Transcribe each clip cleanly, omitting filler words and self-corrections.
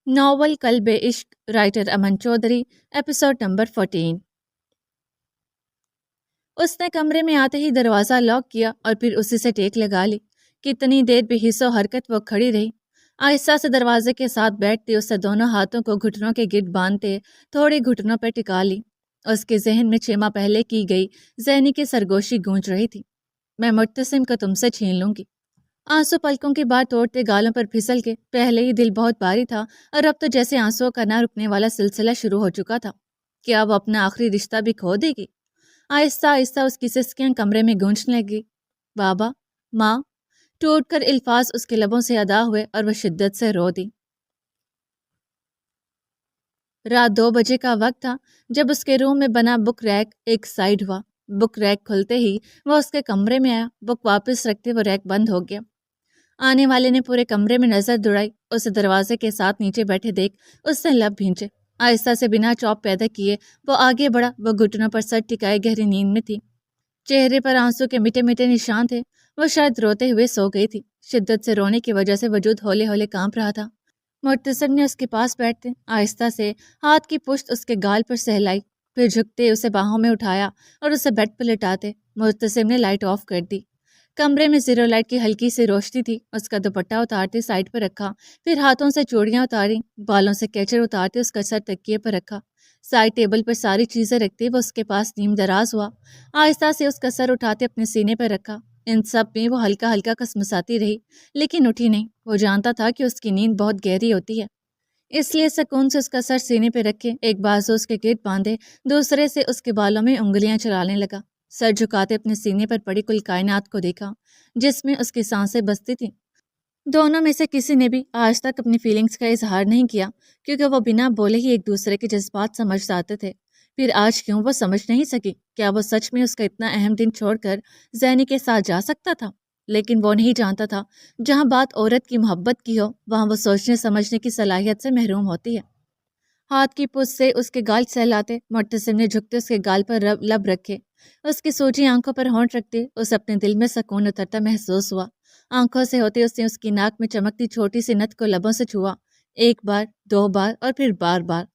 Novel قلب عشق، writer امن چودھری، ایپیسوڈ نمبر 14۔ اس نے کمرے میں آتے ہی دروازہ لاک کیا اور پھر اسی سے ٹیک لگا لی۔ کتنی دیر بے حس و حرکت وہ کھڑی رہی۔ آہستہ سے دروازے کے ساتھ بیٹھتے اس سے دونوں ہاتھوں کو گھٹنوں کے گرد باندھتے تھوڑی گھٹنوں پر ٹکا لی۔ اس کے ذہن میں 6 ماہ پہلے کی گئی ذہنی کی سرگوشی گونج رہی تھی۔ میں معتصم کو تم سے چھین لوں گی۔ آنسو پلکوں کی بات توڑتے گالوں پر پھسل کے پہلے ہی دل بہت بھاری تھا اور اب تو جیسے آنسوؤں کا نہ رکنے والا سلسلہ شروع ہو چکا تھا۔ کیا وہ اپنا آخری رشتہ بھی کھو دے گی؟ آہستہ آہستہ اس کی سسکیاں کمرے میں گونجنے لگی۔ بابا، ماں، ٹوٹ کر الفاظ اس کے لبوں سے ادا ہوئے اور وہ شدت سے رو دی۔ رات 2 بجے کا وقت تھا جب اس کے روم میں بنا بک ریک ایک سائیڈ ہوا۔ بک ریک کھلتے ہی وہ اس کے کمرے میں آیا۔ بک واپس رکھتے وہ ریک بند ہو گیا۔ آنے والے نے پورے کمرے میں نظر دوڑائی۔ اسے دروازے کے ساتھ نیچے بیٹھے دیکھ اس سے لب بھینچے۔ آہستہ سے بنا چوپ پیدا کیے وہ آگے بڑھا۔ وہ گھٹنوں پر سر ٹکائے گہری نیند میں تھی۔ چہرے پر آنسو کے میٹھے میٹھے نشان تھے۔ وہ شاید روتے ہوئے سو گئی تھی۔ شدت سے رونے کی وجہ سے وجود ہولے ہولے کانپ رہا تھا۔ معتصم نے اس کے پاس بیٹھتے آہستہ سے ہاتھ کی پشت اس کے گال پر سہلائی، پھر جھکتے اسے باہوں میں اٹھایا اور اسے بیڈ پر لٹاتے معتصم نے لائٹ آف کر دی۔ کمرے میں زیرو لائٹ کی ہلکی سی روشنی تھی۔ اس کا دوپٹہ اتارتے سائڈ پر رکھا، پھر ہاتھوں سے چوڑیاں اتاری، بالوں سے کیچر اتارتے اس کا سر تکیے پر رکھا۔ سائڈ ٹیبل پر ساری چیزیں رکھتے وہ اس کے پاس نیم دراز ہوا۔ آہستہ سے اس کا سر اٹھاتے اپنے سینے پر رکھا۔ ان سب میں وہ ہلکا ہلکا کسمساتی رہی لیکن اٹھی نہیں۔ وہ جانتا تھا کہ اس کی نیند بہت گہری ہوتی ہے، اس لیے سکون سے اس کا سر سینے پہ رکھے، ایک بازو اس کے گرد باندھے، دوسرے سے اس کے بالوں میں انگلیاں چلانے لگا۔ سر جھکاتے اپنے سینے پر پڑی کل کائنات کو دیکھا جس میں اس کی سانسیں بستی تھیں۔ دونوں میں سے کسی نے بھی آج تک اپنی فیلنگز کا اظہار نہیں کیا کیونکہ وہ بنا بولے ہی ایک دوسرے کے جذبات سمجھ جاتے تھے۔ پھر آج کیوں وہ سمجھ نہیں سکی؟ کیا وہ سچ میں اس کا اتنا اہم دن چھوڑ کر زینی کے ساتھ جا سکتا تھا؟ لیکن وہ نہیں جانتا تھا جہاں بات عورت کی محبت کی ہو وہاں وہ سوچنے سمجھنے کی صلاحیت سے محروم ہوتی ہے۔ ہاتھ کی پشت سے اس کے گال سہلاتے معتصم نے جھکتے اس کے گال پر لب رکھے، اس کی سوجی آنکھوں پر ہونٹ رکھتے اسے اپنے دل میں سکون اترتا محسوس ہوا۔ آنکھوں سے ہوتے اس نے اس کی ناک میں چمکتی چھوٹی سی نت کو لبوں سے چھوا، 1 بار، 2 بار اور پھر بار بار۔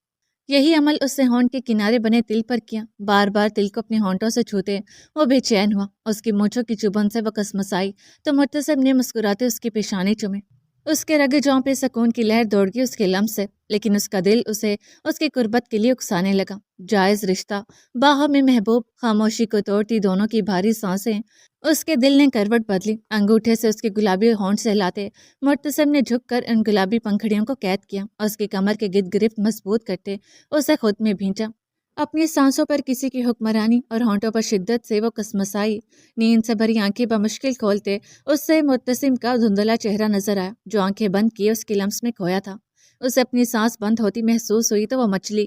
یہی عمل اس نے ہونٹ کے کنارے بنے تل پر کیا۔ بار بار تل کو اپنے ہونٹوں سے چھوتے وہ بے چین ہوا۔ اس کی مونچھوں کی چبھن سے وہ کسمسائی تو معتصم نے مسکراتے اس کی پیشانی چومے۔ اس کے رگے جاں پہ سکون کی لہر دوڑ گئی اس کے لمس سے، لیکن اس کا دل اسے اس کی قربت کے لیے اکسانے لگا۔ جائز رشتہ، باہوں میں محبوب، خاموشی کو توڑتی دونوں کی بھاری سانسیں۔ اس کے دل نے کروٹ بدلی۔ انگوٹھے سے اس کے گلابی ہونٹ سہلاتے معتصم نے جھک کر ان گلابی پنکھڑیوں کو قید کیا اور اس کی کمر کے گرد گرفت مضبوط کرتے اسے خود میں بھینچا۔ اپنی سانسوں پر کسی کی حکمرانی اور ہونٹوں پر شدت سے وہ کسمسائی۔ نیند سے بھری آنکھیں بمشکل کھولتے اس سے معتصم کا دھندلا چہرہ نظر آیا جو آنکھیں بند کیے اس کی لمس میں کھویا تھا۔ اسے اپنی سانس بند ہوتی محسوس ہوئی تو وہ مچلی۔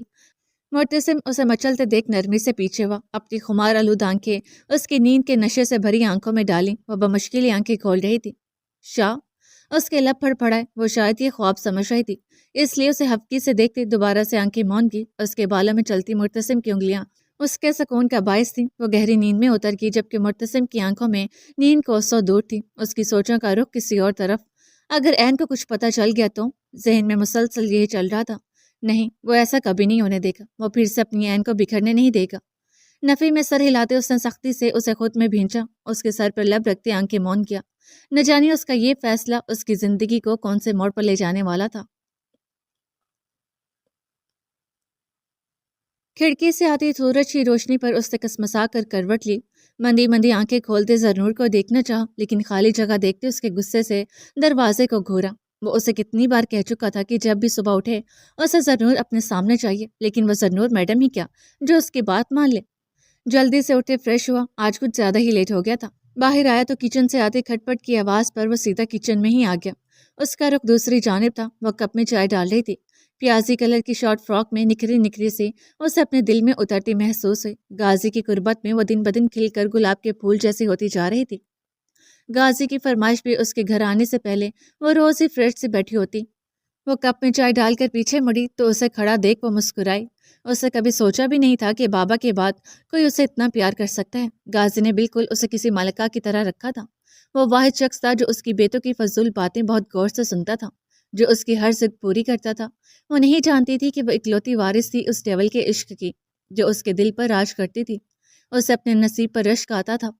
معتصم اسے مچلتے دیکھ نرمی سے پیچھے ہوا، اپنی خمار آلود آنکھیں اس کی نیند کے نشے سے بھری آنکھوں میں ڈالیں۔ وہ بمشکل ہی آنکھیں کھول رہی تھی۔ شاہ، اس کے لب پھڑ پھڑائے۔ وہ شاید یہ خواب سمجھ رہی تھی، اس لیے اسے ہفکی سے دیکھتے دوبارہ سے آنکھیں موند کی۔ اس کے بالوں میں چلتی معتصم کی انگلیاں اس کے سکون کا باعث تھیں۔ وہ گہری نیند میں اتر گئی جبکہ معتصم کی آنکھوں میں نیند کوسوں دور تھی، اس کی سوچوں کا رخ کسی اور طرف۔ اگر عین کو کچھ پتہ چل گیا تو؟ ذہن میں مسلسل یہی چل رہا تھا۔ نہیں، وہ ایسا کبھی نہیں ہونے دے گا۔ وہ پھر سے اپنی عین کو بکھرنے نہیں دے گا۔ نفی میں سر ہلاتے اس نے سختی سے اسے خود میں بھینچا، اس کے سر پر لب رکھتے آنکھیں موند کیا۔ نہ جانے اس کا یہ فیصلہ اس کی زندگی کو کون سے موڑ پر لے جانے والا تھا۔ کھڑکی سے آتی سورج کی روشنی پر اس نے کسمسا کر کروٹ لی۔ مندی مندی آنکھیں کھولتے زرنور کو دیکھنا چاہا لیکن خالی جگہ دیکھتے اس کے غصے سے دروازے کو گھورا۔ وہ اسے کتنی بار کہہ چکا تھا کہ جب بھی صبح اٹھے اسے زرنور اپنے سامنے چاہیے، لیکن وہ زرنور میڈم ہی کیا جو اس کی بات مان لے۔ جلدی سے اٹھے فریش ہوا، آج کچھ زیادہ ہی لیٹ ہو گیا تھا۔ باہر آیا تو کچن سے آتے کھٹ پٹ کی آواز پر وہ سیدھا کچن میں ہی آ گیا۔ اس کا رخ دوسری جانب تھا۔ وہ کپ میں چائے ڈال رہی تھی۔ پیازی کلر کی شارٹ فراک میں نکھری نکھری سی اسے اپنے دل میں اترتی محسوس ہوئی۔ غازی کی قربت میں وہ دن بدن کھل کر گلاب کے پھول جیسی ہوتی جا رہی تھی۔ غازی کی فرمائش بھی اس کے گھر آنے سے پہلے وہ روز ہی فریش سے بیٹھی ہوتی۔ وہ کپ میں چائے ڈال کر پیچھے مڑی تو اسے کھڑا دیکھ وہ مسکرائی۔ اسے کبھی سوچا بھی نہیں تھا کہ بابا کے بعد کوئی اسے اتنا پیار کر سکتا ہے۔ غازی نے بالکل اسے کسی ملکہ کی طرح رکھا تھا۔ وہ واحد شخص تھا جو اس کی بیٹوں کی فضول باتیں بہت غور سے سنتا تھا۔ جو اس کی ہر ضد پوری کرتا تھا۔ وہ نہیں جانتی تھی کہ وہ اکلوتی وارث تھی اس ڈیول کے عشق کی جو اس کے دل پر راج کرتی تھی۔ اسے اپنے نصیب پر رشک آتا تھا۔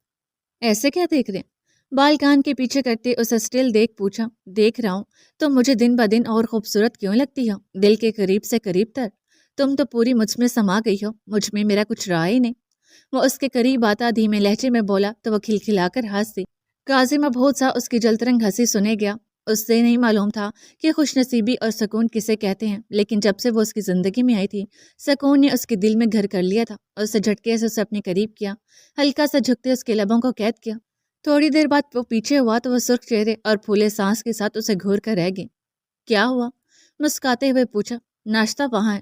ایسے کیا دیکھ رہے ہیں؟ بال کان کے پیچھے کرتے اسے سٹل دیکھ پوچھا۔ دیکھ رہا ہوں، تم مجھے دن بہ دن اور خوبصورت کیوں لگتی ہو؟ دل کے قریب سے قریب تر تم تو پوری مجھ میں سما گئی ہو، مجھ میں میرا کچھ رہا ہی نہیں۔ وہ اس کے قریب آتا دھیمے لہجے میں بولا تو وہ کھلکھلا کر ہنس دی۔ قاضی مبہوت سا اس کی جلترنگ ہنسی سنے گیا۔ اس سے نہیں معلوم تھا کہ خوش نصیبی اور سکون کسے کہتے ہیں، لیکن جب سے وہ اس کی زندگی میں آئی تھی سکون نے اس کے دل میں گھر کر لیا تھا اور اسے جھٹکے سے اسے اپنے قریب کیا، ہلکا سا جھکتے اس کے لبوں کو قید کیا۔ تھوڑی دیر بعد وہ پیچھے ہوا تو وہ سرخ چہرے اور پھولے سانس کے ساتھ اسے گھور کر رہ گئی۔ کیا ہوا؟ مسکاتے ہوئے پوچھا۔ ناشتہ وہاں ہے،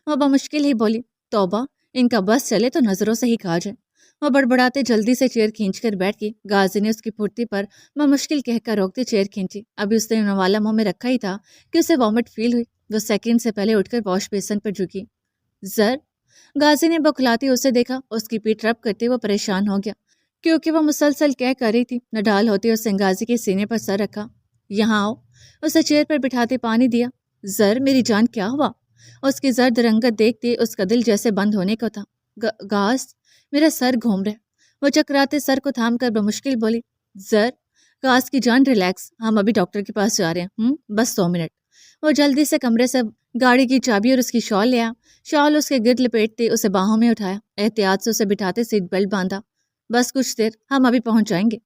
وہ بمشکل ہی بولی۔ توبہ، ان کا بس چلے تو نظروں سے ہی کھا جائے۔ وہ بڑبڑاتے جلدی سے چیئر کھینچ کر بیٹھ گئی۔ غازی نے اس کی پھرتی پر بمشکل کہہ کر روکتے چیئر کھینچی۔ ابھی اس نے نوالا منہ میں رکھا ہی تھا کہ اسے وامٹ فیل ہوئی۔ وہ سیکنڈ سے پہلے اٹھ کر واش بیسن پر جھکی۔ زر، غازی نے بکھلاتی اسے دیکھا۔ اس کی پیٹھ رب کرتے وہ پریشان ہو گیا کیونکہ وہ مسلسل کہہ کر رہی تھی۔ نڈال ہوتے اس نے غازی کے سینے پر سر رکھا۔ یہاں آؤ، اسے چیئر پر بٹھاتے پانی دیا۔ زر، میری جان کیا ہوا؟ اس کی زرد رنگت دیکھتے اس کا دل جیسے بند ہونے کو تھا۔ غاز، میرا سر گھوم رہا ہے۔ وہ چکراتے سر کو تھام کر بمشکل بولی۔ زر، غاز کی جان ریلیکس، ہم ابھی ڈاکٹر کے پاس جا رہے ہیں، بس 2 منٹ۔ وہ جلدی سے کمرے سے گاڑی کی چابی اور اس کی شال لیا۔ شال اس کے گرد لپیٹتے اسے باہوں میں اٹھایا، احتیاط سے اسے بٹھاتے سیٹ بیلٹ باندھا۔ بس کچھ دیر، ہم ابھی پہنچ جائیں گے۔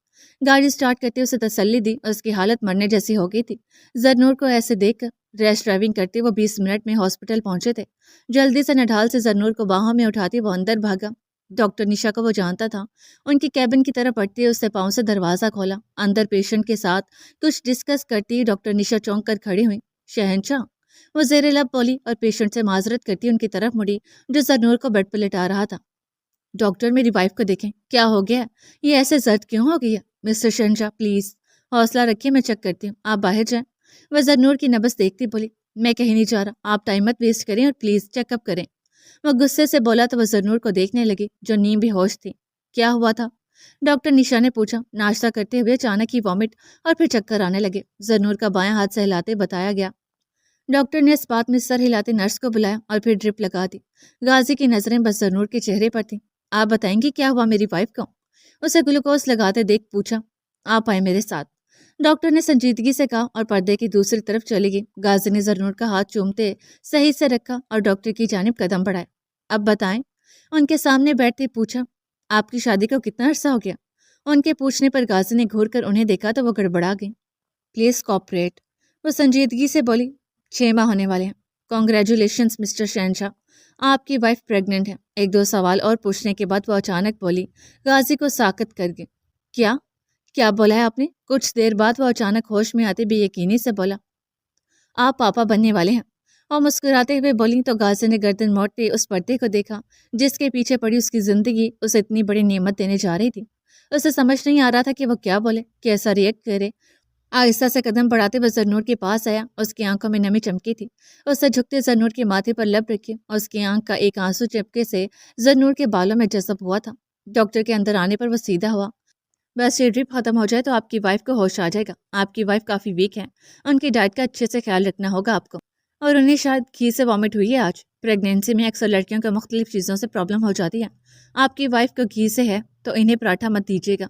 گاڑی سٹارٹ کرتے اسے تسلی دی اور اس کی حالت مرنے جیسی ہو گئی تھی۔ زرنور کو ایسے دیکھ کر ریش ڈرائیونگ کرتے وہ 20 منٹ میں ہاسپٹل پہنچے تھے۔ جلدی سے نڈھال سے زرنور کو باہوں میں اٹھاتے وہ اندر بھاگا۔ ڈاکٹر نشا کو وہ جانتا تھا۔ ان کی کیبن کی طرف بڑھتے اس نے پاؤں سے دروازہ کھولا۔ اندر پیشنٹ کے ساتھ کچھ ڈسکس کرتی ڈاکٹر نشا چونک کر کھڑی ہوئی۔ شہنشاہ، وہ زیر لب بولی اور پیشنٹ سے معذرت کرتی ان کی طرف مڑی جو زرنور کو بیڈ پہ لٹا رہا تھا۔ ڈاکٹر، میری وائف کو دیکھیں، کیا ہو گیا ہے؟ یہ ایسے زرد کیوں ہو گئی ہے؟ مسٹر شہنشاہ پلیز حوصلہ رکھیے، میں چیک کرتی ہوں، آپ باہر جائیں۔ وہ زرنور کی نبض دیکھتی بولی، میں کہیں نہیں جا رہا، آپ ٹائم مت ویسٹ کریں اور پلیز چیک اپ کریں۔ وہ غصے سے بولا تو وہ زرنور کو دیکھنے لگی جو نیم بھی ہوش تھی۔ کیا ہوا تھا؟ ڈاکٹر نشا نے پوچھا۔ ناشتہ کرتے ہوئے اچانک ہی وامٹ اور پھر چکر آنے لگے، زرنور کا بایاں ہاتھ سے ہلاتے بتایا گیا۔ ڈاکٹر نے اس بات میں سر ہلاتے نرس کو بلایا اور پھر ڈرپ لگا دی۔ غازی کی نظریں بس زرنور کے چہرے پر تھیں۔ آپ بتائیں گی کیا ہوا میری وائف کو؟ اسے گلوکوز لگاتے دیکھ پوچھا۔ آپ آئے میرے ساتھ، ڈاکٹر نے سنجیدگی سے کہا اور پردے کی دوسری طرف چلی گئی۔ غازی نے زرنور کا ہاتھ چومتے صحیح سے رکھا اور ڈاکٹر کی جانب قدم بڑھائے۔ اب بتائیں، ان کے سامنے بیٹھتے پوچھا۔ آپ کی شادی کو کتنا عرصہ ہو گیا؟ ان کے پوچھنے پر غازی نے گھور کر انہیں دیکھا تو وہ گڑبڑا گئی۔ پلیز کوپریٹ، وہ سنجیدگی سے بولی۔ 6 ماہ ہونے والے ہیں۔ کانگریچولیشنز مسٹر شہنشاہ، آپ کی وائف پریگننٹ ہے۔ 1-2 سوال اور پوچھنے کے بعد وہ اچانک بولی۔ غازی کو ساکت کر گئی۔ کیا بولا ہے آپ نے؟ کچھ دیر بعد وہ اچانک ہوش میں آتے بے یقینی سے بولا، آپ پاپا بننے والے ہیں۔ اور مسکراتے ہوئے بولی تو غازی نے گردن موڑتے اس پردے کو دیکھا جس کے پیچھے پڑی اس کی زندگی اسے اتنی بڑی نعمت دینے جا رہی تھی۔ اسے سمجھ نہیں آ رہا تھا کہ وہ کیا بولے، کیسا ریئیکٹ کرے۔ آہستہ سے قدم بڑھاتے وہ زرنور کے پاس آیا، اس کی آنکھوں میں نمی چمکی تھی۔ اسے جھکتے زرنور کے ماتھے پر لب رکھی اور اس کی آنکھ کا ایک آنسو چپکے سے زرنور کے بالوں میں جذب ہوا تھا۔ ڈاکٹر کے اندر آنے پر وہ سیدھا ہوا۔ بس یہ ڈرپ ختم ہو جائے تو آپ کی وائف کو ہوش آ جائے گا۔ آپ کی وائف کافی ویک ہے، ان کی ڈائٹ کا اچھے سے خیال رکھنا ہوگا آپ کو، اور انہیں شاید گھی سے وامٹ ہوئی ہے آج۔ پریگنینسی میں اکثر لڑکیوں کو مختلف چیزوں سے پرابلم ہو جاتی ہے۔ آپ کی وائف کو گھی سے ہے تو انہیں پراٹھا مت دیجیے گا۔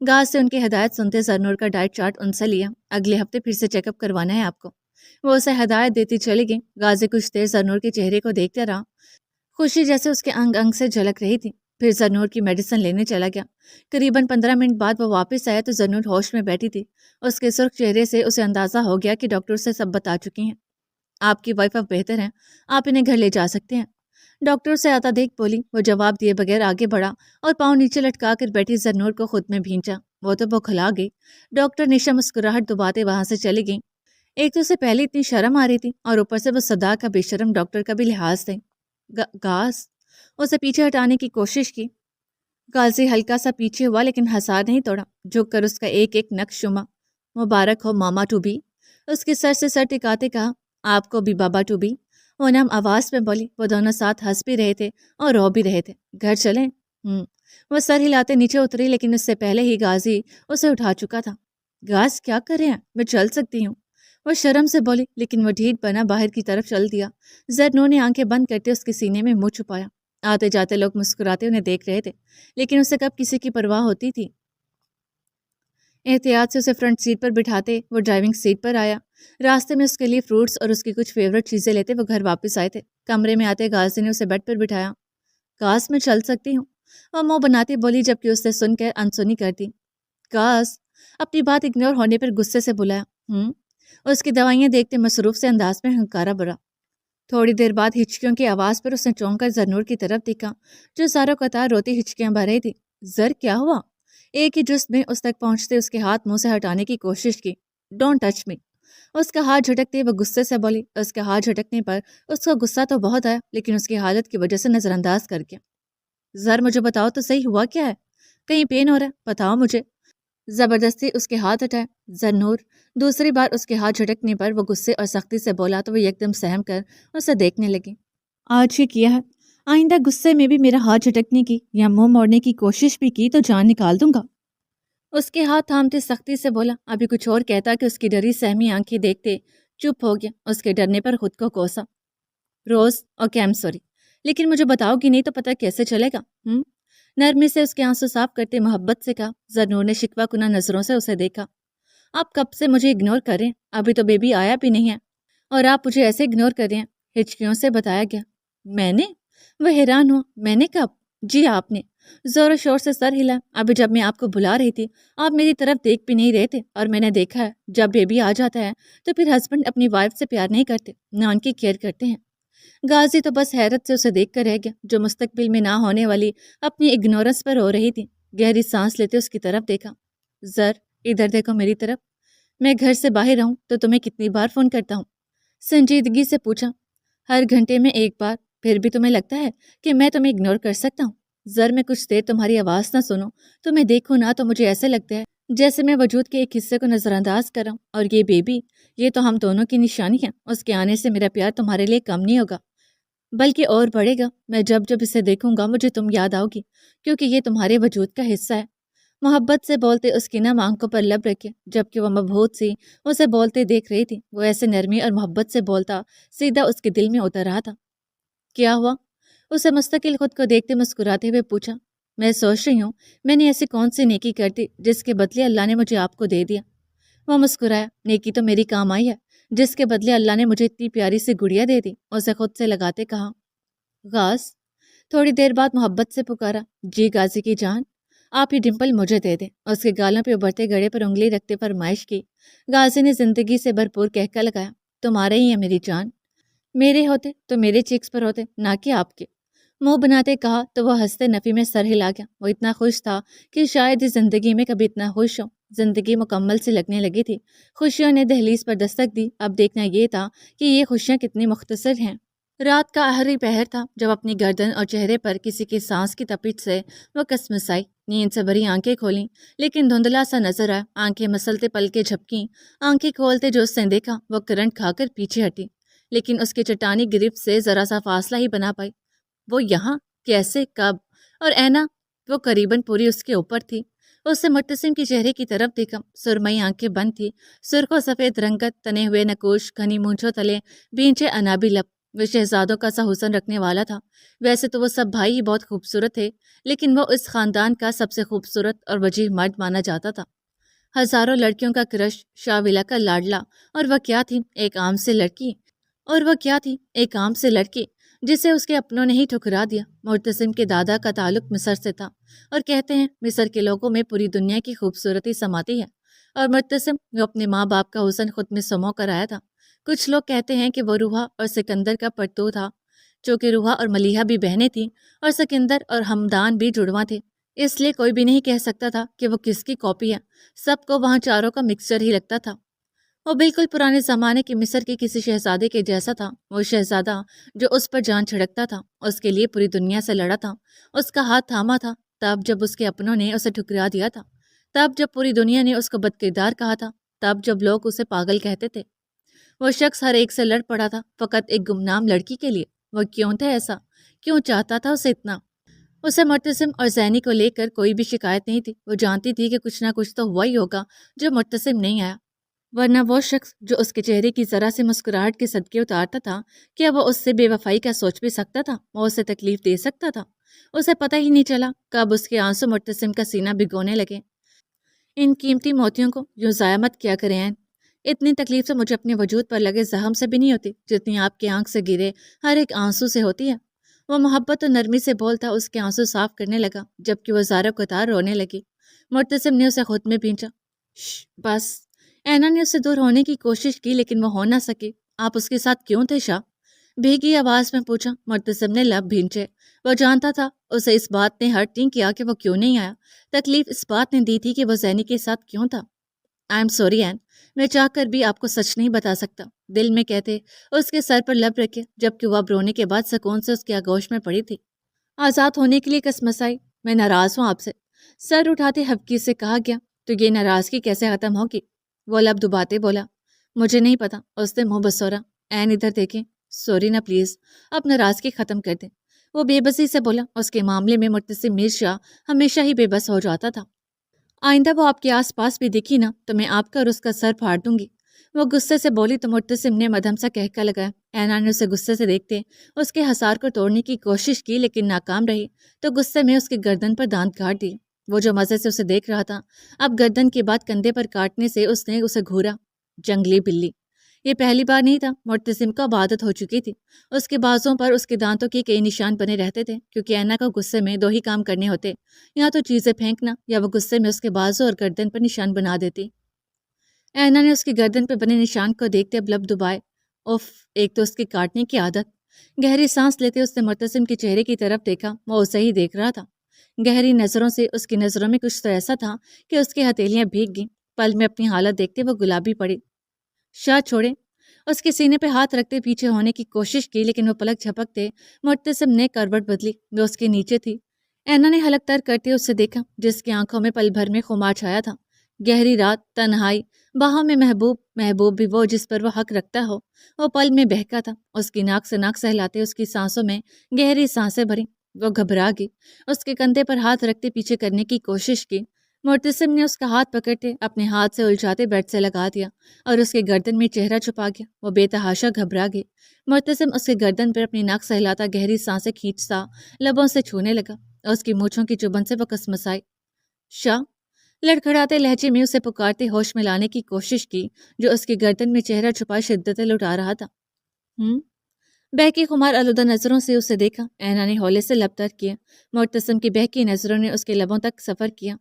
غاز سے ان کی ہدایت سنتے زرنور کا ڈائٹ چارٹ ان سے لیا۔ اگلے ہفتے پھر سے چیک اپ کروانا ہے آپ کو، وہ اسے ہدایت دیتی چلی گئی۔ غازی کچھ دیر زرنور کے چہرے کو دیکھتے رہا، خوشی جیسے اس کے انگ انگ سے جھلک رہی تھی۔ پھر زرنور کی میڈیسن لینے چلا گیا۔ قریباً 15 منٹ بعد وہ واپس آیا تو زرنور ہوش میں بیٹھی تھی۔ اس کے سرخ چہرے سے اسے اندازہ ہو گیا کہ ڈاکٹر سے سب بتا چکی ہیں۔ آپ کی وائف اب بہتر ہیں، آپ انہیں گھر لے جا سکتے ہیں، ڈاکٹر سے آتا دیکھ بولی۔ وہ جواب دیے بغیر آگے بڑھا اور پاؤں نیچے لٹکا کر بیٹھی زرنور کو خود میں بھینچا۔ وہ تو بوکھلا گئی۔ ڈاکٹر نشا مسکراہٹ دباتے وہاں سے چلی گئی۔ ایک تو اسے پہلے اتنی شرم آ رہی تھی اور اوپر سے وہ صدا کا بے شرم ڈاکٹر کا بھی لحاظ تھے۔ غاز، اسے پیچھے ہٹانے کی کوشش کی۔ غازی ہلکا سا پیچھے ہوا لیکن حسار نہیں توڑا، جھک کر اس کا ایک ایک نقش شما۔ مبارک ہو ماما ٹو بی، اس کے سر سے سر ٹکاتے کہا۔ آپ کو بھی بابا ٹو بی، وہ نم آواز میں بولی۔ وہ دونوں ساتھ ہنس بھی رہے تھے اور رو بھی رہے تھے۔ گھر چلیں؟ وہ سر ہلاتے نیچے اتری لیکن اس سے پہلے ہی غازی اسے اٹھا چکا تھا۔ غاز، کیا کر رہے ہیں؟ میں چل سکتی ہوں، وہ شرم سے بولی، لیکن وہ ڈھیٹ بنا باہر کی طرف چل دیا۔ زرنور نے آنکھیں بند کرتے اس کے سینے میں منہ چھپایا۔ آتے جاتے لوگ مسکراتے انہیں دیکھ رہے تھے، لیکن اسے کب کسی کی پرواہ ہوتی تھی۔ احتیاط سے اسے فرنٹ سیٹ پر بٹھاتے وہ ڈرائیونگ سیٹ پر آیا۔ راستے میں اس کے لیے فروٹس اور اس کی کچھ فیوریٹ چیزیں لیتے وہ گھر واپس آئے تھے۔ کمرے میں آتے غازی نے اسے بیڈ پر بٹھایا۔ کاش میں چل سکتی ہوں، وہ منہ بناتی بولی، جبکہ اسے سن کر انسنی کر دی۔ کاش اپنی بات اگنور ہونے پر غصے سے بلایا۔ اس کی دوائیاں دیکھتے مصروف سے انداز میں ہنکارا بھرا۔ تھوڑی دیر بعد ہچکیوں کی آواز پر اس نے چونک کر زرنور کی طرف دیکھا، جو زاروں قطار روتی ہچکیاں بھر رہی تھی۔ زر، کیا ہوا؟ ایک ہی جست میں اس تک پہنچتے اس کے ہاتھ منہ سے ہٹانے کی کوشش کی۔ ڈونٹ ٹچ می، اس کا ہاتھ جھٹکتے وہ غصے سے بولی۔ اس کے ہاتھ جھٹکنے پر اس کا غصہ تو بہت آیا، لیکن اس کی حالت کی وجہ سے نظر انداز کر گیا۔ زر، مجھے بتاؤ تو صحیح، ہوا کیا ہے؟ کہیں پین ہو رہا ہے؟ بتاؤ مجھے۔ زبردستی اس کے ہاتھ ہٹائے۔ زرنور دوسری بار اس کے ہاتھ جھٹکنے پر وہ غصے اور سختی سے بولا تو وہ یکدم سہم کر اسے دیکھنے لگی۔ آج ہی کیا ہے، آئندہ غصے میں بھی میرا ہاتھ جھٹکنے کی یا منہ موڑنے کی کوشش بھی کی تو جان نکال دوں گا۔ اس کے ہاتھ تھامتے سختی سے بولا۔ ابھی کچھ اور کہتا کہ اس کی ڈری سہمی آنکھیں دیکھتے چپ ہو گیا۔ اس کے ڈرنے پر خود کو کوسا۔ روز، اوکے، آئی ایم سوری، لیکن مجھے بتاؤ گی نہیں تو پتہ کیسے چلے گا؟ نرمی سے اس کے آنسو صاف کرتے محبت سے کہا۔ زرنور نے شکوہ کنہ نظروں سے اسے دیکھا۔ آپ کب سے مجھے اگنور کر رہے ہیں؟ ابھی تو بیبی آیا بھی نہیں ہے اور آپ مجھے ایسے اگنور کر رہے ہیں؟ ہچکیوں سے بتایا گیا۔ میں نے؟ وہ حیران ہوا۔ میں نے کب؟ جی آپ نے۔ زور و شور سے سر ہلا۔ ابھی جب میں آپ کو بلا رہی تھی آپ میری طرف دیکھ بھی نہیں رہے تھے، اور میں نے دیکھا ہے جب بیبی آ جاتا ہے تو پھر ہسبینڈ اپنی وائف سے پیار نہیں کرتے، نہ ان کی کیئر کرتے ہیں۔ غازی تو بس حیرت سے اسے دیکھ کر رہ گیا، جو مستقبل میں نہ ہونے والی اپنی اگنورنس پر رو رہی تھی۔ گہری سانس لیتے اس کی طرف دیکھا۔ زر، ادھر دیکھو میری طرف۔ میں گھر سے باہر رہوں تو تمہیں کتنی بار فون کرتا ہوں؟ سنجیدگی سے پوچھا۔ ہر گھنٹے میں ایک بار، پھر بھی تمہیں لگتا ہے کہ میں تمہیں اگنور کر سکتا ہوں؟ زر، میں کچھ دیر تمہاری آواز نہ سنوں، تمہیں دیکھوں نہ، تو مجھے ایسا لگتا ہے جیسے میں وجود کے ایک حصے کو نظر انداز کر رہا ہوں، اور یہ بیبی، یہ تو ہم دونوں کی نشانی ہے۔ اس کے آنے سے میرا پیار تمہارے لیے کم نہیں ہوگا، بلکہ اور بڑھے گا۔ میں جب جب اسے دیکھوں گا مجھے تم یاد آؤ گی، کیونکہ یہ تمہارے وجود کا حصہ ہے۔ محبت سے بولتے اس کی نم آنکھوں پر لب رکھے، جبکہ وہ مبہوت سی اسے بولتے دیکھ رہی تھی۔ وہ ایسے نرمی اور محبت سے بولتا سیدھا اس کے دل میں اتر رہا تھا۔ کیا ہوا؟ اسے مستقل خود کو دیکھتے مسکراتے ہوئے پوچھا۔ میں سوچ رہی ہوں میں نے ایسی کون سی نیکی کر دی جس کے بدلے اللہ نے مجھے آپ کو دے دیا۔ وہ مسکرایا۔ نیکی تو میری کام آئی ہے، جس کے بدلے اللہ نے مجھے اتنی پیاری سی گڑیا دے دی، اسے خود سے لگاتے کہا۔ غاز تھوڑی دیر بعد محبت سے پکارا۔ جی غازی کی جان، آپ یہ ڈمپل مجھے دے دیں۔ اس کے گالوں پہ ابھرتے گڑے پر انگلی رکھتے فرمائش کی۔ غازی نے زندگی سے بھرپور کہکا لگایا۔ تمہارے ہی ہے میری جان، میرے ہوتے تو میرے چیکس پر ہوتے، نہ کہ آپ کے۔ منہ بناتے کہا تو وہ ہنستے نفی میں سر ہلا گیا۔ وہ اتنا خوش تھا کہ شاید اس زندگی میں کبھی اتنا خوش ہو۔ زندگی مکمل سے لگنے لگی تھی۔ خوشیوں نے دہلیز پر دستک دی۔ اب دیکھنا یہ تھا کہ یہ خوشیاں کتنی مختصر ہیں۔ رات کا آخری پہر تھا جب اپنی گردن اور چہرے پر کسی کی سانس کی تپش سے وہ کسمسائی۔ نیند سے بھری آنکھیں کھولیں، لیکن دھندلا سا نظر آیا۔ آنکھیں مسلتے پل کے جھپکیں۔ آنکھیں کھولتے جو اس نے دیکھا وہ کرنٹ کھا کر پیچھے ہٹی، لیکن اس کی چٹانی گرفت سے ذرا سا فاصلہ ہی بنا پائی۔ وہ یہاں کیسے، کب؟ اور اینا؟ وہ قریباً پوری اس کے اوپر تھی۔ اس سے مبتسم کے چہرے کی طرف دیکھا۔ سرمئی آنکھیں بند تھی، سرخ و سفید رنگت، تنے ہوئے نکوش، گھنی مونچھوں تلے بھینچے انابی لب۔ وہ شہزادوں کا سا حسن رکھنے والا تھا۔ ویسے تو وہ سب بھائی ہی بہت خوبصورت تھے، لیکن وہ اس خاندان کا سب سے خوبصورت اور وجیح مرد مانا جاتا تھا۔ ہزاروں لڑکیوں کا کرش، شاویلا کا لاڈلا، اور وہ کیا تھی، ایک عام سے لڑکی جسے اس کے اپنوں نے ہی ٹھکرا دیا۔ مرتسم کے دادا کا تعلق مصر سے تھا، اور کہتے ہیں مصر کے لوگوں میں پوری دنیا کی خوبصورتی سماتی ہے، اور مرتسم وہ اپنے ماں باپ کا حسن خود میں سمو کر آیا تھا۔ کچھ لوگ کہتے ہیں کہ وہ روحا اور سکندر کا پرتو تھا، چونکہ روحا اور ملیحہ بھی بہنیں تھیں اور سکندر اور ہمدان بھی جڑواں تھے، اس لیے کوئی بھی نہیں کہہ سکتا تھا کہ وہ کس کی کاپی ہے۔ سب کو وہاں چاروں کا مکسچر ہی لگتا تھا۔ وہ بالکل پرانے زمانے کے مصر کے کسی شہزادے کے جیسا تھا۔ وہ شہزادہ جو اس پر جان چھڑکتا تھا اس کے لیے پوری دنیا سے لڑا تھا، اس کا ہاتھ تھاما تھا تب جب اس کے اپنوں نے اسے ٹھکرا دیا تھا، تب جب پوری دنیا نے اس کو بدکردار کہا تھا، تب جب لوگ اسے پاگل کہتے تھے۔ وہ شخص ہر ایک سے لڑ پڑا تھا فقط ایک گمنام لڑکی کے لیے۔ وہ کیوں تھا ایسا؟ کیوں چاہتا تھا اسے اتنا؟ اسے مرتسم اور زینی کو لے کر کوئی بھی شکایت نہیں تھی۔ وہ جانتی تھی کہ کچھ نہ کچھ تو ہوا ہی ہوگا جو مرتسم نہیں آیا۔ ورنہ وہ شخص جو اس کے چہرے کی ذرا سے مسکراہٹ کے صدقے اتارتا تھا، کیا وہ اس سے بے وفائی کا سوچ بھی سکتا تھا؟ وہ اسے تکلیف دے سکتا تھا؟ اسے پتہ ہی نہیں چلا کب اس کے آنسو مرتسم کا سینہ بھگونے لگے۔ ان قیمتی موتیوں کو یوں ضائع مت کیا کریں عین۔ اتنی تکلیف تو مجھے اپنے وجود پر لگے زخم سے بھی نہیں ہوتی جتنی آپ کی آنکھ سے گرے ہر ایک آنسو سے ہوتی ہے۔ وہ محبت و نرمی سے بولتا اس کے آنسو صاف کرنے لگا، جبکہ وہ زاروں قطار رونے لگی۔ مرتسم نے اسے خود میں بھینچا۔ بس۔ اینا نے اس سے دور ہونے کی کوشش کی لیکن وہ ہو نہ سکی۔ آپ اس کے ساتھ کیوں تھے شاہ؟ بھیگی آواز میں پوچھا۔ مرتسم نے لب بھینچے۔ وہ جانتا تھا اسے اس بات نے ہرٹ نہیں کیا کہ وہ کیوں نہیں آیا، تکلیف اس بات نے دی تھی کہ وہ زینی کے ساتھ کیوں تھا۔ آئی ایم سوری این، میں چاہ کر بھی آپ کو سچ نہیں بتا سکتا، دل میں کہتے اس کے سر پر لب رکھے، جبکہ وہ اب رونے کے بعد سکون سے اس کے آغوش میں پڑی تھی۔ آزاد ہونے کے لیے کسمسائی، میں ناراض ہوں آپ سے، سر اٹھاتے حبکی سے کہا گیا۔ تو یہ ناراضگی کیسے ختم ہوگی؟ وہ لب دباتے بولا۔ مجھے نہیں پتا، اس نے منہ بسورا۔ این ادھر دیکھیں، سوری نا پلیز، اب ناراضگی ختم کر دیں۔ وہ بے بسی سے بولا۔ اس کے معاملے میں مرتسم میر شاہ ہمیشہ ہی بے بس ہو جاتا تھا۔ آئندہ وہ آپ کے آس پاس بھی دکھی نا تو میں آپ کا اور اس کا سر پھاڑ دوں گی، وہ غصے سے بولی تو مرتسم نے مدھم سا کہکا لگایا۔ اینا نے اسے غصے سے دیکھتے اس کے حصار کو توڑنے کی کوشش کی لیکن ناکام رہی، تو غصے میں اس کی گردن پر دانت کاٹ دی۔ وہ جو مزے سے اسے دیکھ رہا تھا، اب گردن کے بعد کندھے پر کاٹنے سے اس نے اسے گھورا۔ جنگلی بلی! یہ پہلی بار نہیں تھا، مرتسم کو اب عادت ہو چکی تھی۔ اس کے بازوں پر اس کے دانتوں کے کئی نشان بنے رہتے تھے، کیونکہ اینا کو غصے میں دو ہی کام کرنے ہوتے، یا تو چیزیں پھینکنا یا وہ غصے میں اس کے بازوں اور گردن پر نشان بنا دیتی۔ اینا نے اس کی گردن پہ بنے نشان کو دیکھتے اب لب دبائے۔ اف، ایک تو اس کی کاٹنے کی عادت۔ گہری سانس لیتے اس نے مرتسم کے چہرے کی طرف دیکھا، وہ اسے ہی دیکھ رہا تھا۔ گہری نظروں سے اس کی نظروں میں کچھ تو ایسا تھا کہ اس کی ہتھیلیاں بھیگ گئیں، پل میں اپنی حالت دیکھتے وہ گلابی پڑی۔ شاہ چھوڑے، اس کے سینے پہ ہاتھ رکھتے پیچھے ہونے کی کوشش کی لیکن وہ پلک جھپکتے مرتسم نے کروٹ بدلی، وہ اس کے نیچے تھی۔ اینا نے حلق تر کرتے اسے دیکھا، جس کی آنکھوں میں پل بھر میں خمار چھایا تھا۔ گہری رات، تنہائی، باہوں میں محبوب، محبوب بھی وہ جس پر وہ حق رکھتا ہو۔ وہ پل میں بہکا تھا، اس کی ناک سے ناک سہلاتے اس کی سانسوں میں گہری سانسیں بھری۔ وہ گھبرا گئی، اس کے کندھے پر ہاتھ رکھتے پیچھے کرنے کی کوشش کی۔ مرتسم نے اس کا ہاتھ پکڑتے اپنے ہاتھ سے الجھاتے بیڈ سے لگا دیا اور اس کے گردن میں چہرہ چھپا گیا۔ وہ بے تحاشا گھبرا گئی۔ مرتسم اس کے گردن پر اپنی ناک سہلاتا گہری سانسیں کھینچتا لبوں سے چھونے لگا اور اس کی مونچھوں کی چبھن سے وہ کسمسائی۔ شاہ! لڑکھڑاتے لہجے میں اسے پکارتے ہوش میں لانے کی کوشش کی جو اس کی گردن میں چہرہ چھپائے شدت لٹا رہا تھا۔ بہکی خمار آلودہ نظروں سے اسے دیکھا۔ اینا نے ہولے سے لب تر کیا۔ مرتسم کی بہکی نظروں نے اس کے لبوں تک سفر کیا۔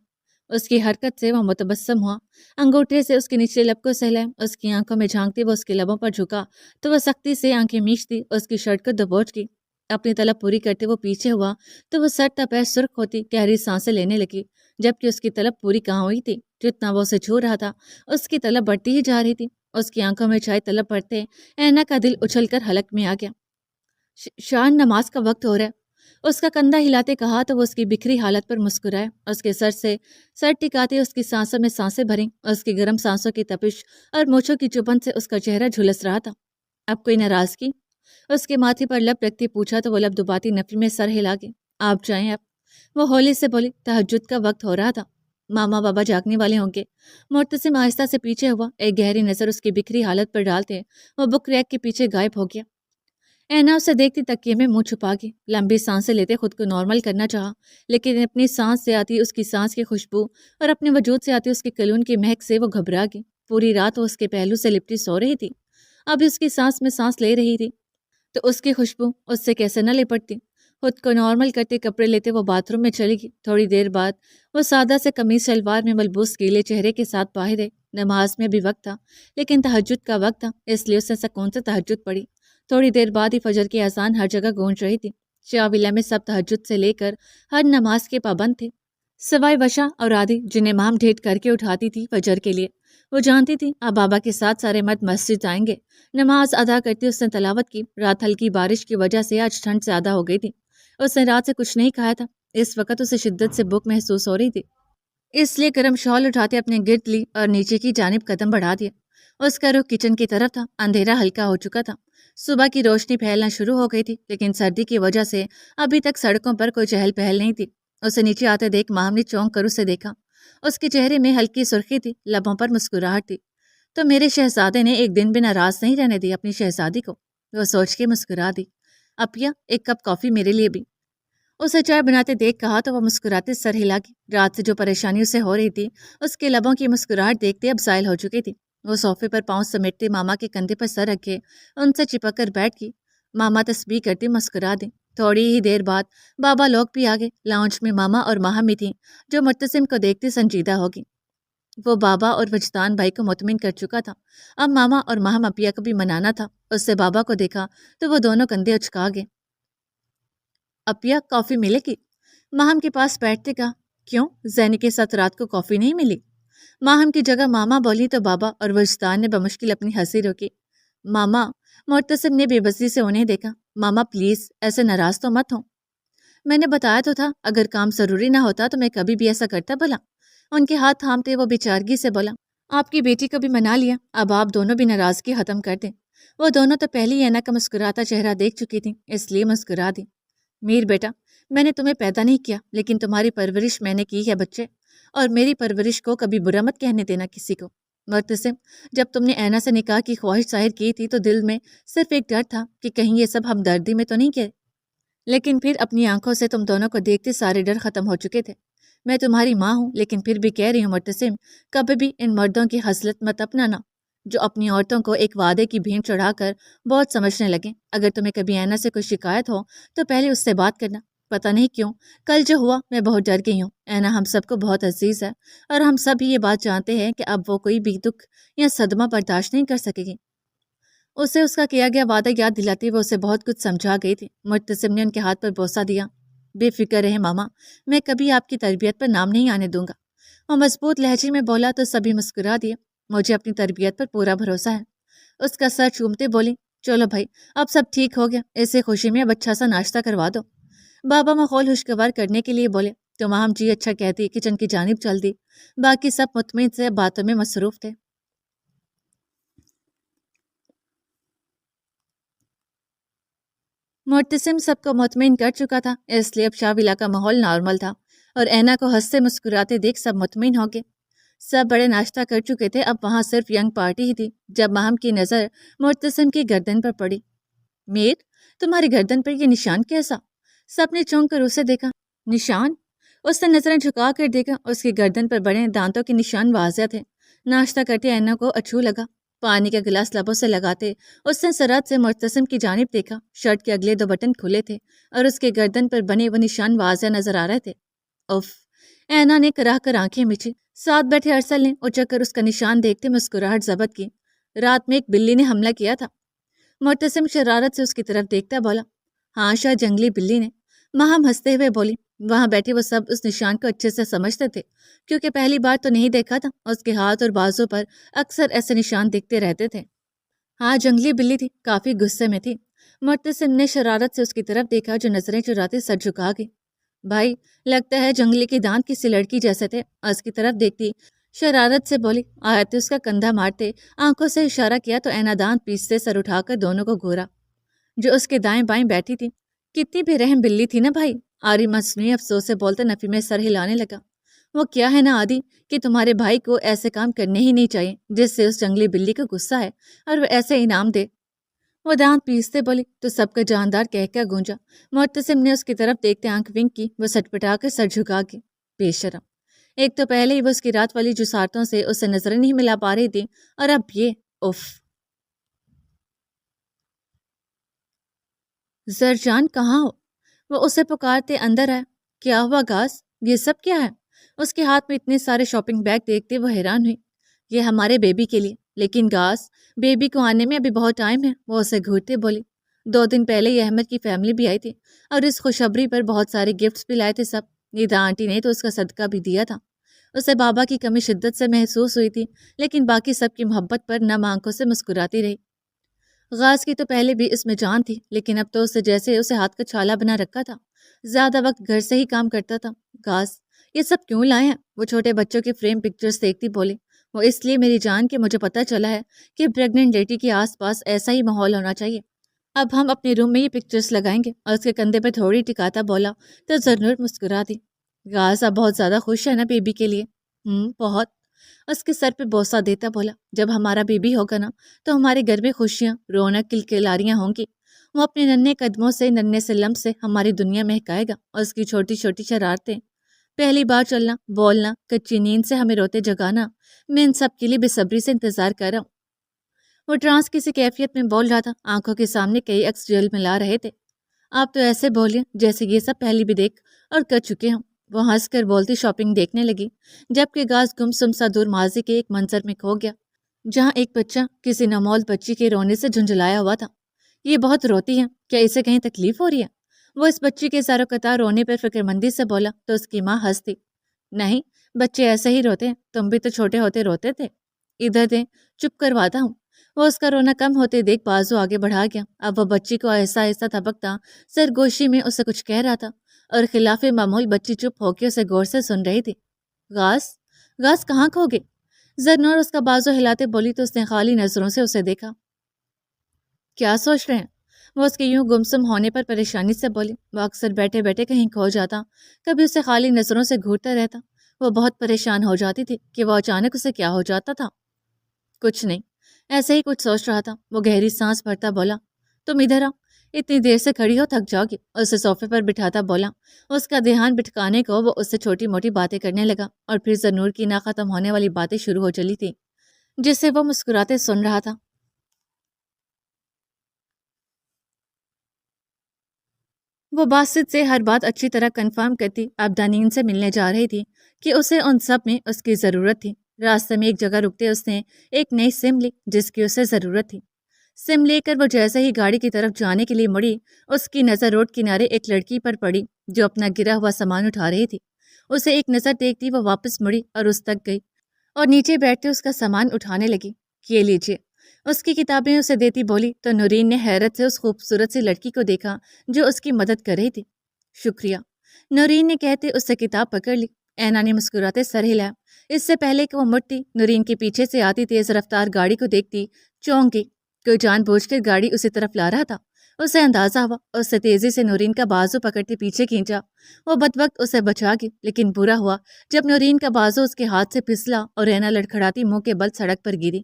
اس کی حرکت سے وہ متبسم ہوا، انگوٹھے سے اس کے نچلے لب کو سہلایا، اس کی آنکھوں میں جھانکتے وہ اس کے لبوں پر جھکا تو وہ سختی سے آنکھیں میچتی اس کی شرٹ کو دبوچ گئی۔ اپنی طلب پوری کرتے وہ پیچھے ہوا تو وہ سر تا پیر سرخ ہوتی گہری سانسیں لینے لگی، جبکہ اس کی طلب پوری کہاں ہوئی تھی۔ جتنا وہ اسے چھو رہا تھا اس کی طلب بڑھتی ہی جا رہی تھی۔ اس کی آنکھوں میں چھائی طلب بڑھتے اینا کا دل اچھل کر حلق میں آ گیا۔ شاہ، نماز کا وقت ہو رہا ہے، اس کا کندھا ہلاتے کہا تو وہ اس کی بکھری حالت پر مسکرائے۔ اس کے سر سے سر ٹکاتے اس کی سانسوں میں سانسیں بھریں، اس کی گرم سانسوں کی تپش اور مونچھوں کی چبھن سے اس کا چہرہ جھلس رہا تھا۔ اب کوئی ناراضگی؟ اس کے ماتھے پر لب رکھتے پوچھا تو وہ لب دباتی نفی میں سر ہلا کے۔ آپ جائیں اب، وہ ہولے سے بولی۔ تہجد کا وقت ہو رہا تھا، ماما بابا جاگنے والے ہوں گے۔ مرتسم آہستہ سے پیچھے ہوا، ایک گہری نظر اس کی بکھری حالت پر ڈالتے وہ بک ریک کے پیچھے غائب ہو گیا۔ اینا اسے دیکھتی تکیے میں منہ چھپا گئی، لمبی سانسیں لیتے خود کو نارمل کرنا چاہا، لیکن اپنی سانس سے آتی اس کی سانس کی خوشبو اور اپنے وجود سے آتی اس کے کلون کی مہک سے وہ گھبرا گئی۔ پوری رات وہ اس کے پہلو سے لپٹی سو رہی تھی، اب اس کی سانس میں سانس لے رہی تھی تو اس کی خوشبو اس سے کیسے نہ لپٹتی۔ خود کو نارمل کرتے کپڑے لیتے وہ باتھ روم میں چلی گئی۔ تھوڑی دیر بعد وہ سادہ سے قمیص شلوار میں ملبوس گیلے چہرے کے ساتھ باہر آئی۔ نماز میں بھی وقت تھا لیکن تہجد کا وقت تھا، اس لیے اس نے سکون سے تہجد پڑھی۔ تھوڑی دیر بعد ہی فجر کی اذان ہر جگہ گونج رہی تھی۔ شاہ ولا میں سب تہجد سے لے کر ہر نماز کے پابند تھے، سوائے وشا اور عادی جنہیں مام ڈھیٹ کر کے اٹھاتی تھی فجر کے لیے۔ وہ جانتی تھی اب بابا کے ساتھ سارے مرد مسجد آئیں گے۔ نماز ادا کرتی اس نے تلاوت کی۔ رات ہلکی بارش کی وجہ سے آج ٹھنڈ زیادہ ہو گئی تھی۔ اس نے رات سے کچھ نہیں کھایا تھا، اس وقت اسے شدت سے بھوک محسوس ہو رہی تھی، اس لیے گرم شال اٹھاتے اپنے گرد لی اور نیچے کی جانب قدم بڑھا دیا۔ اس کا رخ کچن کی طرف تھا، اندھیرا ہلکا ہو چکا تھا، صبح کی روشنی پھیلنا شروع ہو گئی تھی، لیکن سردی کی وجہ سے ابھی تک سڑکوں پر کوئی چہل پہل نہیں تھی۔ اسے نیچے آتے دیکھ مام نے چونک کر اسے دیکھا۔ اس کے چہرے میں ہلکی سرخی تھی، لبوں پر مسکراہٹ تھی۔ تو میرے شہزادے نے ایک دن بھی ناراض نہیں رہنے دی اپنی شہزادی کو۔ وہ سوچ کے مسکرا دی۔ اپیا ایک کپ کافی میرے لیے بھی۔ اسے چائے بناتے دیکھ کہا تو وہ مسکراتے سر ہلا گی۔ رات سے جو پریشانی اسے ہو رہی تھی اس کے لبوں کی مسکراہٹ دیکھتے اب زائل ہو چکی تھی۔ وہ صوفے پر پاؤں سمیٹتے ماما کے کندھے پر سر رکھے ان سے چپک کر بیٹھ گئی۔ ماما تسبیح کرتی مسکرا دیں۔ تھوڑی ہی دیر بعد بابا لوگ بھی آگے۔ لاؤنج میں ماما اور ماہم بھی تھیں جو مرتسم کو دیکھتے سنجیدہ ہوگی۔ وہ بابا اور وجدان بھائی کو مطمئن کر چکا تھا۔ اب ماما اور ماہم اپیا کو بھی منانا تھا۔ اس سے بابا کو دیکھا تو وہ دونوں کندھے اچکا گئے۔ اپیا کافی ملے گی؟ ماہم کے پاس بیٹھتے کہا۔ کیوں زینی کے ساتھ رات کو کافی نہیں ملی؟ ماہم کی جگہ ماما بولی تو بابا اور وجدان نے بمشکل اپنی ہنسی روکی۔ ماما، مرتسم نے بے بسی سے انہیں دیکھا۔ ماما پلیز ایسے ناراض تو مت ہو۔ میں نے بتایا تو تھا اگر کام ضروری نہ ہوتا تو میں کبھی بھی ایسا کرتا بھلا۔ ان کے ہاتھ تھامتے وہ بیچارگی سے بولا۔ آپ کی بیٹی کو بھی منا لیا، اب آپ دونوں بھی ناراضگی ختم کر دیں۔ وہ دونوں تو پہلی اینا کا مسکراتا چہرہ دیکھ چکی تھیں اس لیے مسکرا دی۔ میر بیٹا، میں نے تمہیں پیدا نہیں کیا لیکن تمہاری پرورش میں نے کی ہے بچے، اور میری پرورش کو کبھی برا مت کہنے دینا کسی کو۔ مرتسم، جب تم نے اینا سے نکاح کی خواہش ظاہر کی تھی تو دل میں صرف ایک ڈر تھا کہ کہیں یہ سب ہمدردی میں تو نہیں کہے، لیکن پھر اپنی آنکھوں سے تم دونوں کو دیکھتے سارے ڈر ختم ہو چکے تھے۔ میں تمہاری ماں ہوں لیکن پھر بھی کہہ رہی ہوں مرتسم، کبھی بھی ان مردوں کی حسلت مت اپنانا جو اپنی عورتوں کو ایک وعدے کی بھینٹ چڑھا کر بہت سمجھنے لگیں۔ اگر تمہیں کبھی اینا سے کوئی شکایت ہو تو پہلے اس سے بات کرنا۔ پتہ نہیں کیوں کل جو ہوا میں بہت ڈر گئی ہوں۔ اینا ہم سب کو بہت عزیز ہے اور ہم سب یہ بات جانتے ہیں کہ اب وہ کوئی بھی دکھ یا صدمہ برداشت نہیں کر سکے گی۔ اسے اس کا کیا گیا وعدہ یاد دلاتی وہ اسے بہت کچھ سمجھا گئی تھی۔ مرتسم نے ان کے ہاتھ پر بوسہ دیا۔ بے فکر رہے ماما، میں کبھی آپ کی تربیت پر نام نہیں آنے دوں گا۔ وہ مضبوط لہجے میں بولا تو سبھی مسکرا دیا۔ مجھے اپنی تربیت پر پورا بھروسہ ہے۔ اس کا سر چومتے بولی، چلو بھائی اب سب ٹھیک ہو گیا، اسے خوشی میں اب اچھا سا ناشتہ کروا دو۔ بابا ماحول خوشگوار کرنے کے لیے بولے تو ماہم جی اچھا کہتی کچن کی جانب چل دی۔ باقی سب مطمئن سے باتوں میں مصروف تھے۔ مرتسم سب کو مطمئن کر چکا تھا اس لیے اب شاویلا کا ماحول نارمل تھا اور اینا کو ہنستے مسکراتے دیکھ سب مطمئن ہو گئے۔ سب بڑے ناشتہ کر چکے تھے، اب وہاں صرف ینگ پارٹی ہی تھی جب ماہم کی نظر مرتسم کی گردن پر پڑی۔ میر، تمہاری گردن پر یہ نشان کیسا؟ سب نے چونک کر اسے دیکھا۔ نشان؟ اس نے نظریں جھکا کر دیکھا۔ اس کی گردن پر بڑے دانتوں کے نشان واضح تھے۔ ناشتہ کرتے اینا کو اچھو لگا۔ پانی کا گلاس لبوں سے لگاتے اس نے سرعت سے مرتسم کی جانب دیکھا۔ شرٹ کے اگلے 2 بٹن کھلے تھے اور اس کے گردن پر بنے وہ نشان واضح نظر آ رہے تھے۔ اف! اینا نے کراہ کر آنکھیں مچھی۔ ساتھ بیٹھے ارسل نے اچک کر اس کا نشان دیکھتے مسکراہٹ ضبط کی۔ رات میں ایک بلی نے حملہ کیا تھا۔ مرتسم شرارت سے اس کی طرف دیکھتا بولا۔ ہاں شاید جنگلی بلی نے۔ ماہم ہنستے ہوئے بولی۔ وہاں بیٹھے وہ سب اس نشان کو اچھے سے سمجھتے تھے کیونکہ پہلی بار تو نہیں دیکھا تھا۔ اس کے ہاتھ اور بازو پر اکثر ایسے نشان دکھتے رہتے تھے۔ ہاں جنگلی بلی تھی، کافی غصے میں تھی۔ مرتسم نے شرارت سے اس کی طرف دیکھا جو نظریں چراتے سر جھکا گئی۔ بھائی لگتا ہے جنگلی کے دانت کسی لڑکی جیسے تھے۔ اس کی طرف دیکھتی شرارت سے بولی۔ آیت اس کا کندھا مارتے آنکھوں سے اشارہ کیا تو اینا دانت پیستے سر اٹھا کر دونوں کو گھورا جو اس کے دائیں بائیں بیٹھی تھی۔ کتنی بے رحم بلی تھی نا بھائی، آری مصنوعی افسوس سے بولتے نفی میں سر ہلانے لگا۔ وہ کیا ہے نا آدی کہ تمہارے بھائی کو ایسے کام کرنے ہی نہیں چاہیے جس سے اس جنگلی بلی کو غصہ ہے اور وہ ایسے انعام دے۔ وہ دانت پیستے بولی تو سب کا جاندار کہہ کیا گونجا۔ مرتسم نے اس کی طرف دیکھتے آنکھ ونک کی۔ وہ سٹپٹا کر سر جھکا کے بے شرم، ایک تو پہلے ہی وہ اس کی رات والی جسارتوں سے اسے نظریں نہیں ملا پا رہی تھی اور اب یہ اف! زرجان کہاں ہو؟ وہ اسے پکارتے اندر آیا۔ کیا ہوا گاس، یہ سب کیا ہے؟ اس کے ہاتھ میں اتنے سارے شاپنگ بیگ دیکھتے وہ حیران ہوئی۔ یہ ہمارے بیبی کے لیے، لیکن گاس بیبی کو آنے میں ابھی بہت ٹائم ہے۔ وہ اسے گھورتے بولی۔ 2 دن پہلے یہ احمد کی فیملی بھی آئی تھی اور اس خوشخبری پر بہت سارے گفٹس بھی لائے تھے سب۔ نیدا آنٹی نے تو اس کا صدقہ بھی دیا تھا۔ اسے بابا کی کمی شدت سے محسوس ہوئی تھی لیکن باقی سب کی محبت پر نم آنکھوں سے مسکراتی رہی۔ غاز کی تو پہلے بھی اس میں جان تھی لیکن اب تو اسے جیسے اسے ہاتھ کا چھالا بنا رکھا تھا۔ زیادہ وقت گھر سے ہی کام کرتا تھا۔ غاز یہ سب کیوں لائے ہیں؟ وہ چھوٹے بچوں کے فریم پکچرز دیکھتی بولی۔ وہ اس لیے میری جان کہ مجھے پتہ چلا ہے کہ پریگننٹ لیڈی کے آس پاس ایسا ہی ماحول ہونا چاہیے۔ اب ہم اپنے روم میں یہ پکچرز لگائیں گے۔ اور اس کے کندھے پہ تھوڑی ٹکاتا بولا تو ضرور مسکرا دی۔ غاز اب بہت زیادہ خوش ہے نا بیبی کے لیے؟ بہت۔ اس کے سر پہ بوسہ دیتا بولا، جب ہمارا بیبی ہوگا نا تو ہمارے گھر میں خوشیاں، رونق، کلکلاریاں ہوں گی۔ وہ اپنے ننھے قدموں سے، ننھے سے لمس سے ہماری دنیا مہکائے گا، اور اس کی چھوٹی چھوٹی شرارتیں، پہلی بار چلنا، بولنا، کچی نیند سے ہمیں روتے جگانا، میں ان سب کے لیے بے صبری سے انتظار کر رہا ہوں۔ وہ ٹرانس کسی کیفیت میں بول رہا تھا، آنکھوں کے سامنے کئی عکس جل ملا رہے تھے۔ آپ تو ایسے بولیں جیسے یہ سب پہلے بھی دیکھ اور کر چکے ہوں۔ وہ ہنس کر بولتی شاپنگ دیکھنے لگی، جبکہ گاز گمسم سا دور ماضی کے ایک منظر میں کھو گیا، جہاں ایک بچہ کسی نمول بچی کے رونے سے جھنجھلایا ہوا تھا۔ یہ بہت روتی ہے، کیا اسے کہیں تکلیف ہو رہی ہے؟ وہ اس بچی کے ساروں قطار رونے پر فکر مندی سے بولا تو اس کی ماں ہنس دی، نہیں، بچے ایسے ہی روتے ہیں، تم بھی تو چھوٹے ہوتے روتے تھے، ادھر دیں، چپ کرواتا ہوں۔ وہ اس کا رونا کم ہوتے دیکھ بازو آگے بڑھا گیا۔ اب وہ بچی کو ایسا ایسا تھپکتا سرگوشی میں اسے کچھ کہہ رہا تھا، اور خلاف معمول بچی چپ ہو کے اسے غور سے سن رہی تھی۔ غاز، غاز کہاں کھو گئے؟ زرنور اس کا بازو ہلاتے بولی تو اس نے خالی نظروں سے اسے دیکھا۔ کیا سوچ رہے ہیں؟ وہ اس کے یوں گمسم ہونے پر پریشانی سے بولی۔ وہ اکثر بیٹھے بیٹھے کہیں کھو جاتا، کبھی اسے خالی نظروں سے گھورتا رہتا۔ وہ بہت پریشان ہو جاتی تھی کہ وہ اچانک اسے کیا ہو جاتا تھا۔ کچھ نہیں، ایسے ہی کچھ سوچ رہا تھا۔ وہ گہری سانس بھرتا بولا، تم ادھر آؤ، اتنی دیر سے کھڑی ہو، تھک جاؤ گی۔ اسے صوفے پر بٹھاتا بولا۔ اس کا دھیان بٹھکانے کو وہ اس سے چھوٹی موٹی باتیں کرنے لگا، اور پھر زنور کی نہ ختم ہونے والی باتیں شروع ہو چلی تھی، جسے وہ مسکراتے سن رہا تھا۔ وہ باسط سے ہر بات اچھی طرح کنفرم کرتی اب دانین سے ملنے جا رہی تھی کہ اسے ان سب میں اس کی ضرورت تھی۔ راستے میں ایک جگہ رکتے اس نے ایک نئی سم لی جس کی اسے ضرورت تھی۔ سم لے کر وہ جیسے ہی گاڑی کی طرف جانے کے لیے مڑی، اس کی نظر روڈ کنارے ایک لڑکی پر پڑی جو اپنا گرا ہوا سامان اٹھا رہی تھی۔ اسے ایک نظر دیکھتی وہ واپس مڑی اور اس تک گئی، اور نیچے بیٹھتے اس کا سامان اٹھانے لگی۔ یہ لیجیے، اس کی کتابیں اسے دیتی بولی تو نورین نے حیرت سے اس خوبصورت سی لڑکی کو دیکھا جو اس کی مدد کر رہی تھی۔ شکریہ، نورین نے کہتے اس سے کتاب پکڑ لی۔ اینا نے مسکراتے سر ہلایا۔ اس سے پہلے کہ وہ مڑتی، نورین کے پیچھے سے آتی تیز رفتار گاڑی کو دیکھتی چونک گئی۔ کوئی جان بوجھ کر گاڑی اسی طرف لا رہا تھا۔ اسے اندازہ ہوا، اس سے تیزی سے نورین کا بازو پکڑتے پیچھے کھینچا۔ وہ بدوقت اسے بچا گئی، لیکن برا ہوا جب نورین کا بازو اس کے ہاتھ سے پھسلا اور اینا لڑکھڑاتی منہ کے بل سڑک پر گری۔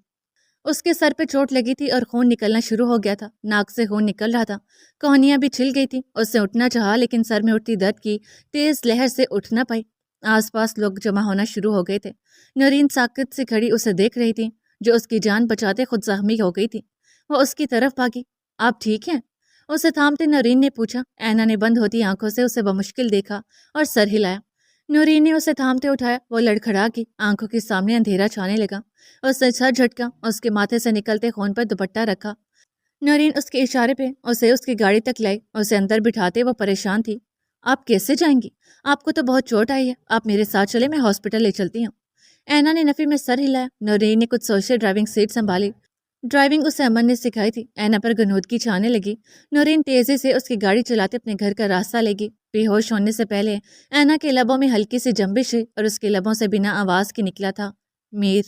اس کے سر پہ چوٹ لگی تھی اور خون نکلنا شروع ہو گیا تھا، ناک سے خون نکل رہا تھا، کوہنیاں بھی چھل گئی تھی۔ اس نے اٹھنا چاہا لیکن سر میں اٹھتی درد کی تیز لہر سے اٹھ نہ پائی۔ آس پاس لوگ جمع ہونا شروع ہو گئے تھے۔ نورین ساکت سے کھڑی اسے دیکھ رہی تھی جو اس کی جان بچاتے خود زخمی ہو گئی تھی۔ وہ اس کی طرف بھاگی۔ آپ ٹھیک ہیں؟ اسے تھامتے نورین نے پوچھا۔ اینا نے بند ہوتی آنکھوں سے اسے بمشکل دیکھا اور سر ہلایا۔ نورین نے اسے تھامتے اٹھایا۔ وہ لڑکھڑا کی آنکھوں کے سامنے اندھیرا چھانے لگا۔ اس نے سر جھٹکا، اس کے ماتھے سے نکلتے خون پر دوپٹہ رکھا۔ نورین اس کے اشارے پہ اسے اس کی گاڑی تک لائی۔ اسے اندر بٹھاتے وہ پریشان تھی۔ آپ کیسے جائیں گی؟ آپ کو تو بہت چوٹ آئی ہے، آپ میرے ساتھ چلے، میں ہاسپٹل لے چلتی ہوں۔ اینا نے نفی میں سر ہلایا۔ نورین نے کچھ سوچے ڈرائیونگ سیٹ سنبھالی۔ ڈرائیونگ اسے امن نے سکھائی تھی۔ اینا پر گنودگی چھانے لگی۔ نورین تیزی سے اس کی گاڑی چلاتے اپنے گھر کا راستہ لے گی۔ بے ہوش ہونے سے پہلے اینا کے لبوں میں ہلکی سی جنبش ہوئی اور اس کے لبوں سے بنا آواز کے نکلا تھا، میر۔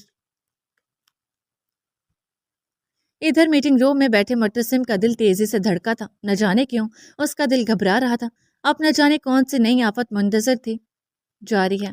ادھر میٹنگ روم میں بیٹھے مرتسم کا دل تیزی سے دھڑکا تھا۔ نہ جانے کیوں اس کا دل گھبرا رہا تھا، اب نہ جانے کون سی نئی آفت منتظر تھی۔ جاری ہے۔